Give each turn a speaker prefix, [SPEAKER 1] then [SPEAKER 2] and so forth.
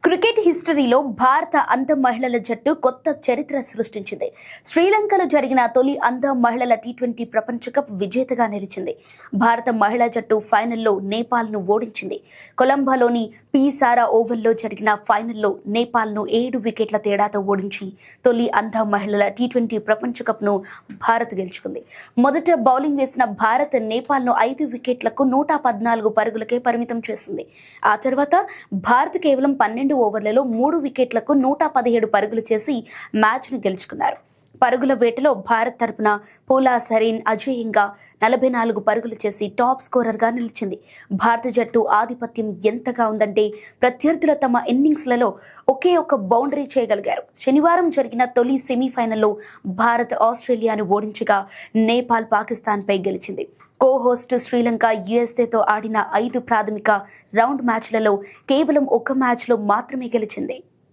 [SPEAKER 1] Cricket హిస్టరీలో భారత అంధ మహిళల జట్టు కొత్త చరిత్ర సృష్టించింది. శ్రీలంకలో జరిగిన తొలి అంధ మహిళల టీ20 ప్రపంచ కప్ విజేతగా నిలిచింది. భారత మహిళా జట్టు ఫైనల్లో నేపాల్ను ఓడించింది. కొలంబోలోని పీసారా ఓవల్లో జరిగిన ఫైనల్లో నేపాల్ను 7 వికెట్ల తేడాతో ఓడించి తొలి అంధ మహిళల టీ20 ప్రపంచ కప్ను భారత్ గెలుచుకుంది. మొదట బౌలింగ్ వేసిన భారత్ నేపాల్ను 5 వికెట్లకు 114 పరుగులకే పరిమితం చేసింది. ఆ తర్వాత భారత్ కేవలం 12 ఓవర్లలో 3 వికెట్లకు 117 పరుగులు చేసి మ్యాచ్ను గెలుచుకున్నారు. పరుగుల వేటలో భారత్ తరపున పూలా సరీన్ అజేయంగా 44 పరుగులు చేసి టాప్ స్కోరర్గా నిలిచింది. భారత జట్టు ఆధిపత్యం ఎంతగా ఉందంటే ప్రత్యర్థుల తమ ఇన్నింగ్స్లలో ఒకే ఒక్క బౌండరీ చేయగలిగారు. శనివారం జరిగిన తొలి సెమీఫైనల్లో భారత్ ఆస్ట్రేలియాను ఓడించగా నేపాల్ పాకిస్తాన్పై గెలిచింది. కో-హోస్ట్ శ్రీలంక యుఎస్ఏతో ఆడిన 5 ప్రాథమిక రౌండ్ మ్యాచ్లలో కేవలం 1 మ్యాచ్లో మాత్రమే గెలిచింది.